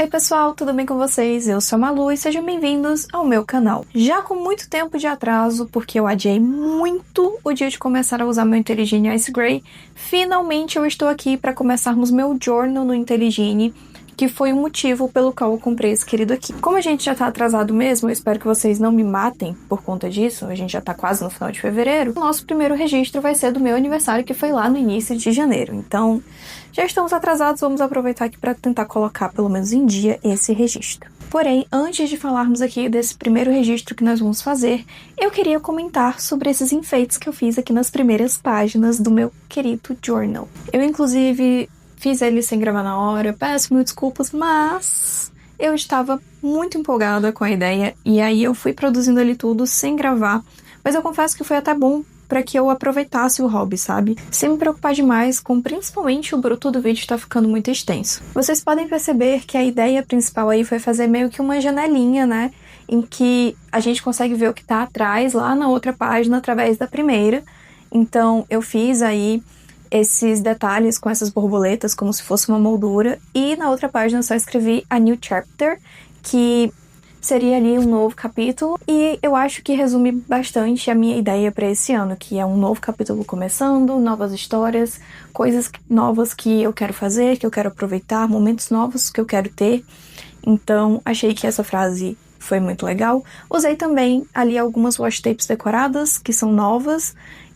Oi pessoal, tudo bem com vocês? Eu sou a Malu e sejam bem-vindos ao meu canal. Já com muito tempo de atraso, porque eu adiei muito o dia de começar a usar meu Intelligene Ice Grey, finalmente eu estou aqui para começarmos meu journal no Intelligene, que foi o motivo pelo qual eu comprei esse querido aqui. Como a gente já tá atrasado mesmo, eu espero que vocês não me matem por conta disso, a gente já tá quase no final de fevereiro, o nosso primeiro registro vai ser do meu aniversário, que foi lá no início de janeiro. Então, já estamos atrasados, vamos aproveitar aqui para tentar colocar pelo menos em dia esse registro. Porém, antes de falarmos aqui desse primeiro registro que nós vamos fazer, eu queria comentar sobre esses enfeites que eu fiz aqui nas primeiras páginas do meu querido journal. Eu, inclusive, fiz ele sem gravar na hora, peço mil desculpas, mas eu estava muito empolgada com a ideia e aí eu fui produzindo ele tudo sem gravar, mas eu confesso que foi até bom para que eu aproveitasse o hobby, sabe? Sem me preocupar demais com principalmente o bruto do vídeo tá ficando muito extenso. Vocês podem perceber que a ideia principal aí foi fazer meio que uma janelinha, né? Em que a gente consegue ver o que tá atrás lá na outra página através da primeira. Então eu fiz aí esses detalhes com essas borboletas como se fosse uma moldura, e na outra página eu só escrevi a new chapter, que seria ali um novo capítulo, e eu acho que resume bastante a minha ideia para esse ano, que é um novo capítulo começando, novas histórias, coisas novas que eu quero fazer, que eu quero aproveitar, momentos novos que eu quero ter. Então achei que essa frase foi muito legal. Usei também ali algumas washi tapes decoradas, que são novas,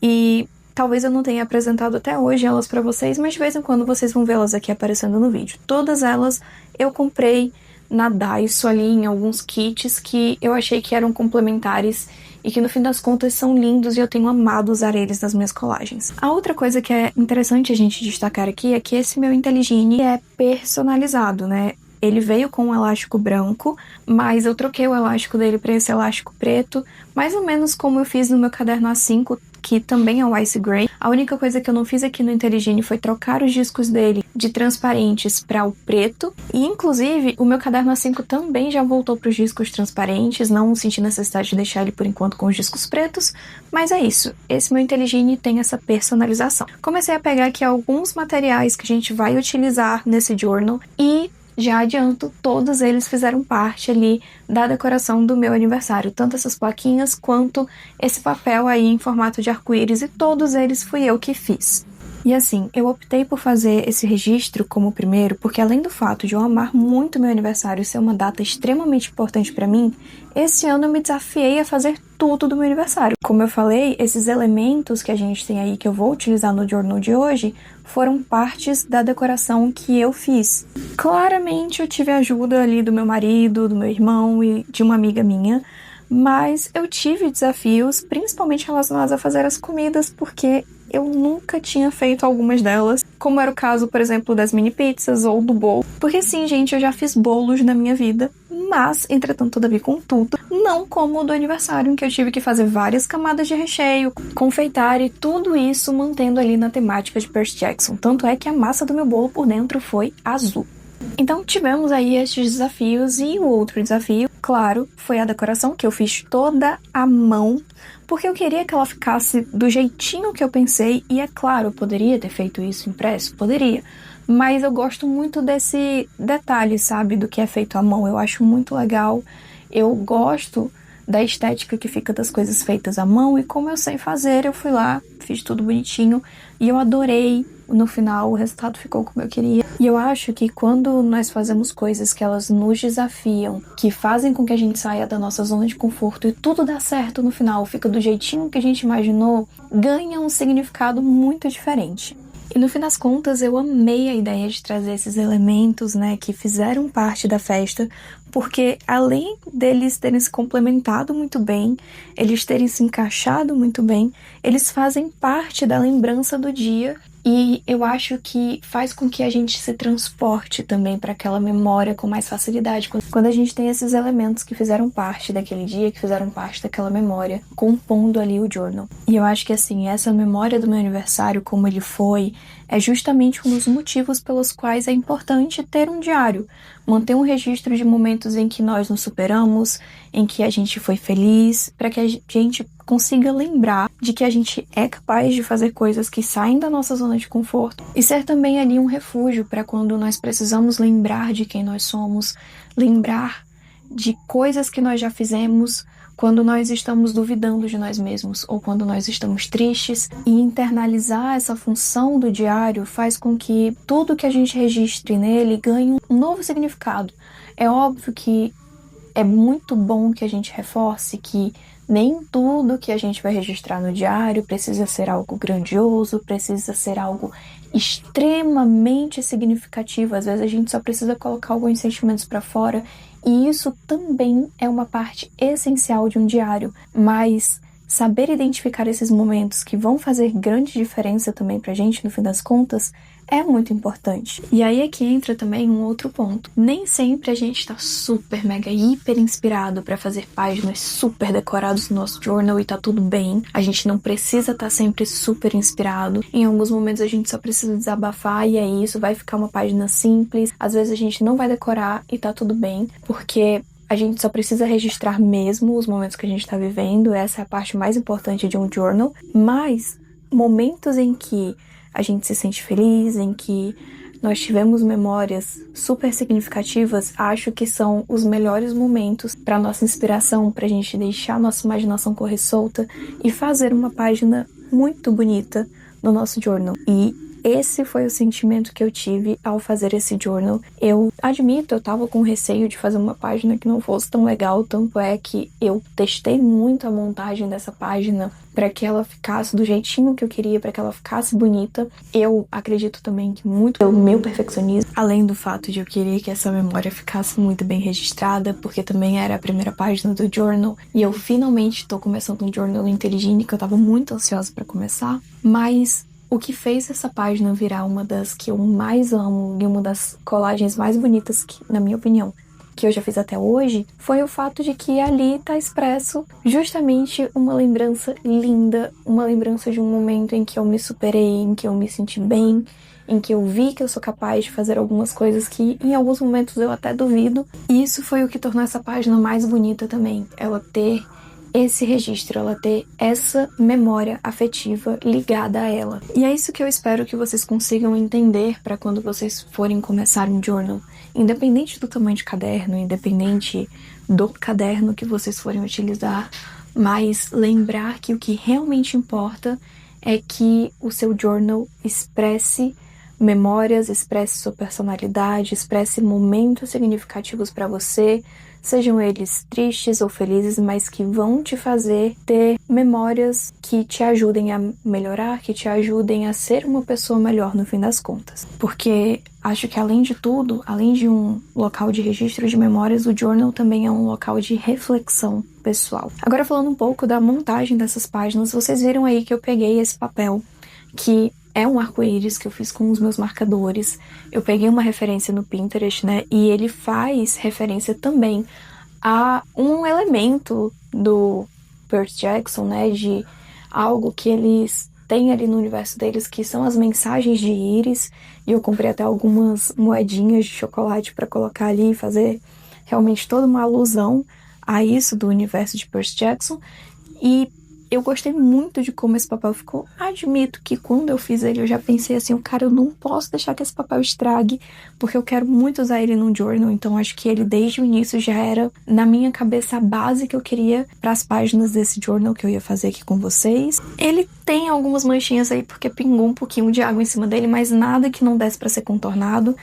e talvez eu não tenha apresentado até hoje elas pra vocês, mas de vez em quando vocês vão vê-las aqui aparecendo no vídeo. Todas elas eu comprei na Daiso ali em alguns kits que eu achei que eram complementares e que no fim das contas são lindos e eu tenho amado usar eles nas minhas colagens. A outra coisa que é interessante a gente destacar aqui é que esse meu Intelligene é personalizado, né? Ele veio com um elástico branco, mas eu troquei o elástico dele para esse elástico preto, mais ou menos como eu fiz no meu caderno A5, que também é o Ice Grey. A única coisa que eu não fiz aqui no Intelligene foi trocar os discos dele de transparentes para o preto. E, inclusive, o meu caderno A5 também já voltou para os discos transparentes. Não senti necessidade de deixar ele, por enquanto, com os discos pretos. Mas é isso. Esse meu Intelligene tem essa personalização. Comecei a pegar aqui alguns materiais que a gente vai utilizar nesse journal e já adianto, todos eles fizeram parte ali da decoração do meu aniversário, tanto essas plaquinhas quanto esse papel aí em formato de arco-íris, e todos eles fui eu que fiz. E assim, eu optei por fazer esse registro como primeiro porque, além do fato de eu amar muito meu aniversário e ser uma data extremamente importante pra mim, esse ano eu me desafiei a fazer tudo do meu aniversário. Como eu falei, esses elementos que a gente tem aí que eu vou utilizar no journal de hoje foram partes da decoração que eu fiz. Claramente eu tive a ajuda ali do meu marido, do meu irmão e de uma amiga minha, mas eu tive desafios, principalmente relacionados a fazer as comidas, porque eu nunca tinha feito algumas delas, como era o caso, por exemplo, das mini pizzas ou do bolo. Porque sim, gente, eu já fiz bolos na minha vida, mas, entretanto, todavia, contudo, não como o do aniversário, em que eu tive que fazer várias camadas de recheio, confeitar e tudo isso mantendo ali na temática de Percy Jackson. Tanto é que a massa do meu bolo por dentro foi azul. Então tivemos aí estes desafios, e o outro desafio, claro, foi a decoração, que eu fiz toda à mão, porque eu queria que ela ficasse do jeitinho que eu pensei, e é claro, eu poderia ter feito isso impresso, poderia, mas eu gosto muito desse detalhe, sabe, do que é feito à mão, eu acho muito legal, eu gosto da estética que fica das coisas feitas à mão, e como eu sei fazer, eu fui lá, fiz tudo bonitinho, e eu adorei. No final, o resultado ficou como eu queria. E eu acho que quando nós fazemos coisas que elas nos desafiam, que fazem com que a gente saia da nossa zona de conforto e tudo dá certo no final, fica do jeitinho que a gente imaginou, ganha um significado muito diferente. E no fim das contas, eu amei a ideia de trazer esses elementos, né, que fizeram parte da festa, porque além deles terem se complementado muito bem, eles terem se encaixado muito bem, eles fazem parte da lembrança do dia. E eu acho que faz com que a gente se transporte também para aquela memória com mais facilidade. Quando a gente tem esses elementos que fizeram parte daquele dia, que fizeram parte daquela memória, compondo ali o journal. E eu acho que assim, essa memória do meu aniversário, como ele foi, é justamente um dos motivos pelos quais é importante ter um diário. Manter um registro de momentos em que nós nos superamos, em que a gente foi feliz, para que a gente consiga lembrar de que a gente é capaz de fazer coisas que saem da nossa zona de conforto e ser também ali um refúgio para quando nós precisamos lembrar de quem nós somos, lembrar de coisas que nós já fizemos quando nós estamos duvidando de nós mesmos ou quando nós estamos tristes. E internalizar essa função do diário faz com que tudo que a gente registre nele ganhe um novo significado. É óbvio que é muito bom que a gente reforce que nem tudo que a gente vai registrar no diário precisa ser algo grandioso, precisa ser algo extremamente significativo. Às vezes a gente só precisa colocar alguns sentimentos para fora, e isso também é uma parte essencial de um diário. Mas saber identificar esses momentos que vão fazer grande diferença também pra gente, no fim das contas, é muito importante. E aí é que entra também um outro ponto. Nem sempre a gente tá super, mega, hiper inspirado pra fazer páginas super decoradas no nosso journal e tá tudo bem. A gente não precisa estar sempre super inspirado. Em alguns momentos a gente só precisa desabafar e é isso, vai ficar uma página simples. Às vezes a gente não vai decorar e tá tudo bem, porque a gente só precisa registrar mesmo os momentos que a gente tá vivendo. Essa é a parte mais importante de um journal. Mas momentos em que a gente se sente feliz, em que nós tivemos memórias super significativas, acho que são os melhores momentos para nossa inspiração, para a gente deixar nossa imaginação correr solta e fazer uma página muito bonita no nosso journal. E esse foi o sentimento que eu tive ao fazer esse journal. Eu admito, eu tava com receio de fazer uma página que não fosse tão legal, tanto é que eu testei muito a montagem dessa página para que ela ficasse do jeitinho que eu queria, para que ela ficasse bonita. Eu acredito também que muito pelo meu perfeccionismo, além do fato de eu querer que essa memória ficasse muito bem registrada, porque também era a primeira página do journal, e eu finalmente tô começando um journal no Intelligine, que eu tava muito ansiosa para começar, mas o que fez essa página virar uma das que eu mais amo e uma das colagens mais bonitas, que, na minha opinião, que eu já fiz até hoje, foi o fato de que ali tá expresso justamente uma lembrança linda, uma lembrança de um momento em que eu me superei, em que eu me senti bem, em que eu vi que eu sou capaz de fazer algumas coisas que em alguns momentos eu até duvido. E isso foi o que tornou essa página mais bonita também, ela ter esse registro, ela ter essa memória afetiva ligada a ela. E é isso que eu espero que vocês consigam entender para quando vocês forem começar um journal. Independente do tamanho de caderno, independente do caderno que vocês forem utilizar, mas lembrar que o que realmente importa é que o seu journal expresse memórias, expresse sua personalidade, expresse momentos significativos para você, sejam eles tristes ou felizes, mas que vão te fazer ter memórias que te ajudem a melhorar, que te ajudem a ser uma pessoa melhor no fim das contas. Porque acho que além de tudo, além de um local de registro de memórias, o journal também é um local de reflexão pessoal. Agora falando um pouco da montagem dessas páginas, vocês viram aí que eu peguei esse papel, que é um arco-íris que eu fiz com os meus marcadores. Eu peguei uma referência no Pinterest, né? E ele faz referência também a um elemento do Percy Jackson, né? De algo que eles têm ali no universo deles, que são as mensagens de íris. E eu comprei até algumas moedinhas de chocolate para colocar ali e fazer realmente toda uma alusão a isso do universo de Percy Jackson. E eu gostei muito de como esse papel ficou. Admito que quando eu fiz ele, eu já pensei assim, cara, eu não posso deixar que esse papel estrague, porque eu quero muito usar ele num journal, então acho que ele desde o início já era, na minha cabeça, a base que eu queria para as páginas desse journal que eu ia fazer aqui com vocês. Ele tem algumas manchinhas aí, porque pingou um pouquinho de água em cima dele, mas nada que não desse para ser contornado.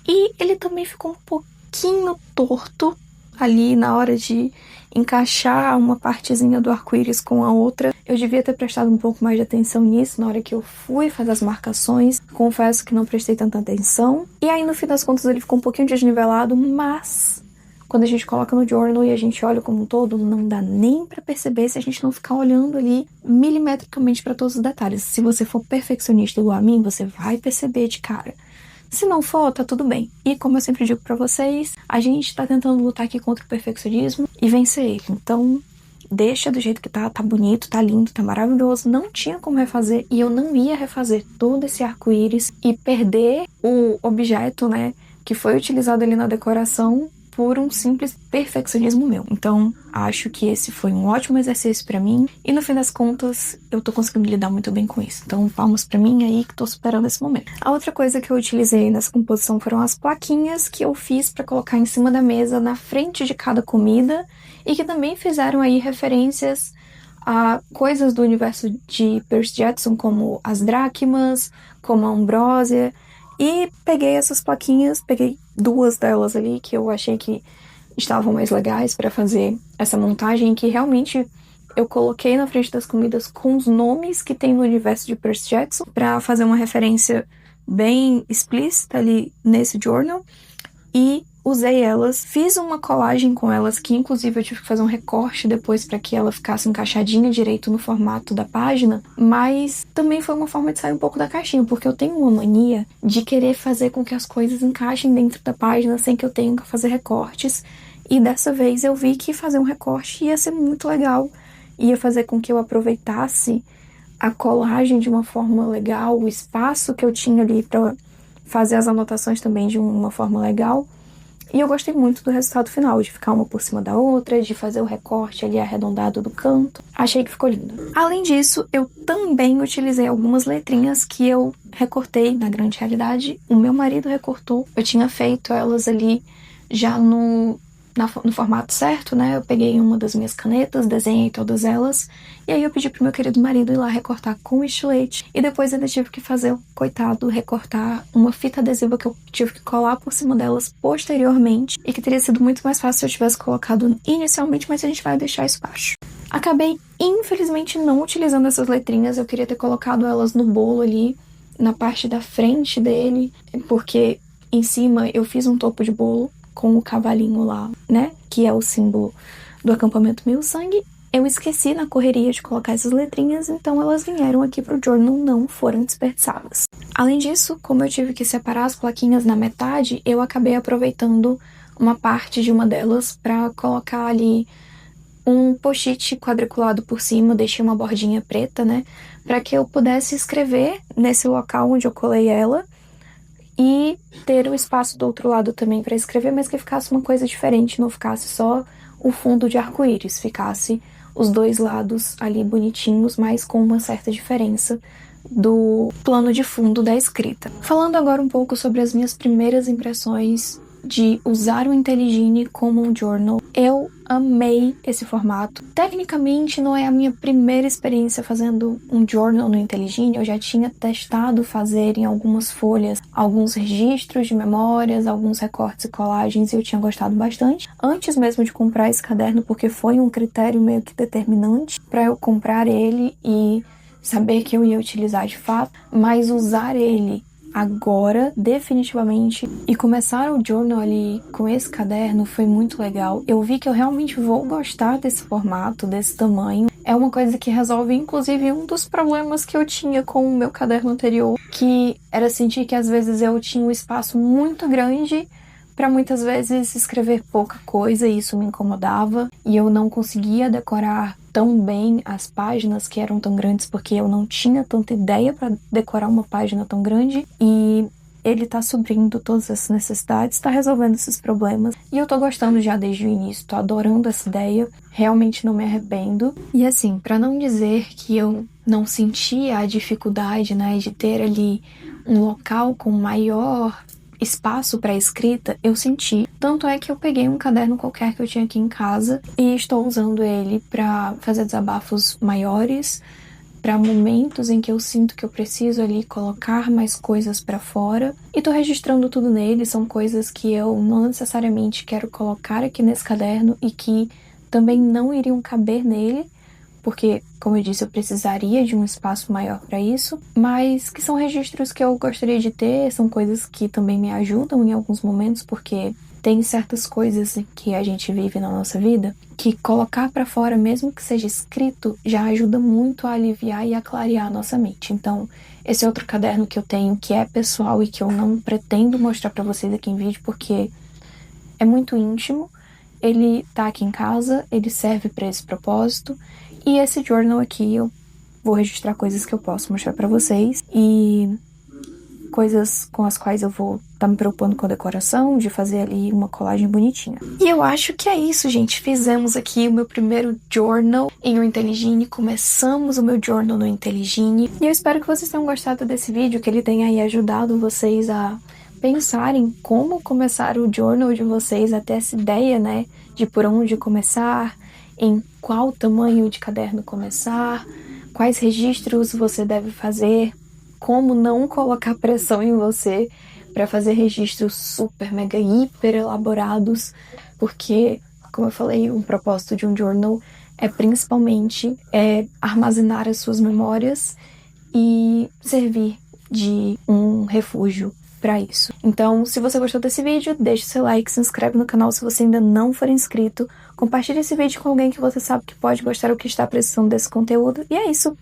E ele também ficou um pouquinho torto ali na hora de encaixar uma partezinha do arco-íris com a outra. Eu devia ter prestado um pouco mais de atenção nisso na hora que eu fui fazer as marcações. Confesso que não prestei tanta atenção. E aí, no fim das contas, ele ficou um pouquinho desnivelado, mas quando a gente coloca no journal e a gente olha como um todo, não dá nem pra perceber se a gente não ficar olhando ali milimetricamente pra todos os detalhes. Se você for perfeccionista igual a mim, você vai perceber de cara. Se não for, tá tudo bem. E como eu sempre digo pra vocês, a gente tá tentando lutar aqui contra o perfeccionismo e vencer ele. Então, deixa do jeito que tá bonito, tá lindo, tá maravilhoso. Não tinha como refazer e eu não ia refazer todo esse arco-íris e perder o objeto, né, que foi utilizado ali na decoração por um simples perfeccionismo meu. Então, acho que esse foi um ótimo exercício pra mim e no fim das contas eu tô conseguindo lidar muito bem com isso. Então, palmas pra mim aí que tô superando esse momento. A outra coisa que eu utilizei nessa composição foram as plaquinhas que eu fiz pra colocar em cima da mesa, na frente de cada comida, e que também fizeram aí referências a coisas do universo de Percy Jackson, como as dracmas, como a ambrósia, e peguei essas plaquinhas, peguei 2 delas ali que eu achei que estavam mais legais para fazer essa montagem, que realmente eu coloquei na frente das comidas com os nomes que tem no universo de Percy Jackson, para fazer uma referência bem explícita ali nesse journal, e usei elas, fiz uma colagem com elas, que inclusive eu tive que fazer um recorte depois para que ela ficasse encaixadinha direito no formato da página, mas também foi uma forma de sair um pouco da caixinha, porque eu tenho uma mania de querer fazer com que as coisas encaixem dentro da página sem que eu tenha que fazer recortes, e dessa vez eu vi que fazer um recorte ia ser muito legal, ia fazer com que eu aproveitasse a colagem de uma forma legal, o espaço que eu tinha ali para fazer as anotações também de uma forma legal. E eu gostei muito do resultado final, de ficar uma por cima da outra, de fazer o recorte ali arredondado do canto. Achei que ficou lindo. Além disso, eu também utilizei algumas letrinhas que eu recortei, na grande realidade. O meu marido recortou. Eu tinha feito elas ali já no formato certo, né? Eu peguei uma das minhas canetas, desenhei todas elas, e aí eu pedi pro meu querido marido ir lá recortar com estilete, e depois ainda tive que fazer, coitado, recortar uma fita adesiva que eu tive que colar por cima delas posteriormente, e que teria sido muito mais fácil se eu tivesse colocado inicialmente, mas a gente vai deixar isso baixo. Acabei, infelizmente, não utilizando essas letrinhas, eu queria ter colocado elas no bolo ali, na parte da frente dele, porque em cima eu fiz um topo de bolo com o cavalinho lá, né, que é o símbolo do acampamento Mil Sangue. Eu esqueci na correria de colocar essas letrinhas, então elas vieram aqui pro journal, não foram desperdiçadas. Além disso, como eu tive que separar as plaquinhas na metade, eu acabei aproveitando uma parte de uma delas para colocar ali um post-it quadriculado por cima, deixei uma bordinha preta, né, para que eu pudesse escrever nesse local onde eu colei ela, e ter o espaço do outro lado também para escrever, mas que ficasse uma coisa diferente, não ficasse só o fundo de arco-íris, ficasse os dois lados ali bonitinhos, mas com uma certa diferença do plano de fundo da escrita. Falando agora um pouco sobre as minhas primeiras impressões de usar o Intelligine como um journal, eu amei esse formato. Tecnicamente não é a minha primeira experiência fazendo um journal no Intelligine, eu já tinha testado fazer em algumas folhas alguns registros de memórias, alguns recortes e colagens, e eu tinha gostado bastante antes mesmo de comprar esse caderno, porque foi um critério meio que determinante para eu comprar ele e saber que eu ia utilizar de fato, mas usar ele agora, definitivamente, e começar o journal ali com esse caderno foi muito legal. Eu vi que eu realmente vou gostar desse formato, desse tamanho. É uma coisa que resolve, inclusive, um dos problemas que eu tinha com o meu caderno anterior, que era sentir que às vezes eu tinha um espaço muito grande para muitas vezes escrever pouca coisa, e isso me incomodava, e eu não conseguia decorar tão bem as páginas que eram tão grandes, porque eu não tinha tanta ideia para decorar uma página tão grande, e ele tá suprindo todas essas necessidades, tá resolvendo esses problemas, e eu tô gostando já desde o início, tô adorando essa ideia, realmente não me arrependo. E assim, para não dizer que eu não sentia a dificuldade, né, de ter ali um local com maior espaço para escrita, eu senti. Tanto é que eu peguei um caderno qualquer que eu tinha aqui em casa e estou usando ele para fazer desabafos maiores, para momentos em que eu sinto que eu preciso ali colocar mais coisas para fora. E tô registrando tudo nele, são coisas que eu não necessariamente quero colocar aqui nesse caderno e que também não iriam caber nele, porque, como eu disse, eu precisaria de um espaço maior para isso, mas que são registros que eu gostaria de ter, são coisas que também me ajudam em alguns momentos, porque tem certas coisas que a gente vive na nossa vida que colocar para fora, mesmo que seja escrito, já ajuda muito a aliviar e a clarear a nossa mente. Então, esse é outro caderno que eu tenho, que é pessoal e que eu não pretendo mostrar para vocês aqui em vídeo, porque é muito íntimo. Ele tá aqui em casa, ele serve para esse propósito. E esse journal aqui eu vou registrar coisas que eu posso mostrar pra vocês. E coisas com as quais eu vou estar me preocupando com a decoração, de fazer ali uma colagem bonitinha. E eu acho que é isso, gente. Fizemos aqui o meu primeiro journal em um Intelligine, começamos o meu journal no Intelligine. E eu espero que vocês tenham gostado desse vídeo, que ele tenha aí ajudado vocês a pensarem como começar o journal de vocês, até essa ideia, né, de por onde começar, em qual tamanho de caderno começar, quais registros você deve fazer, como não colocar pressão em você para fazer registros super, mega, hiper elaborados, porque, como eu falei, o propósito de um journal é principalmente armazenar as suas memórias e servir de um refúgio para isso. Então, se você gostou desse vídeo, deixa seu like, se inscreve no canal se você ainda não for inscrito, compartilhe esse vídeo com alguém que você sabe que pode gostar ou que está precisando desse conteúdo. E é isso.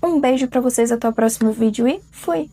Um beijo pra vocês, até o próximo vídeo e fui!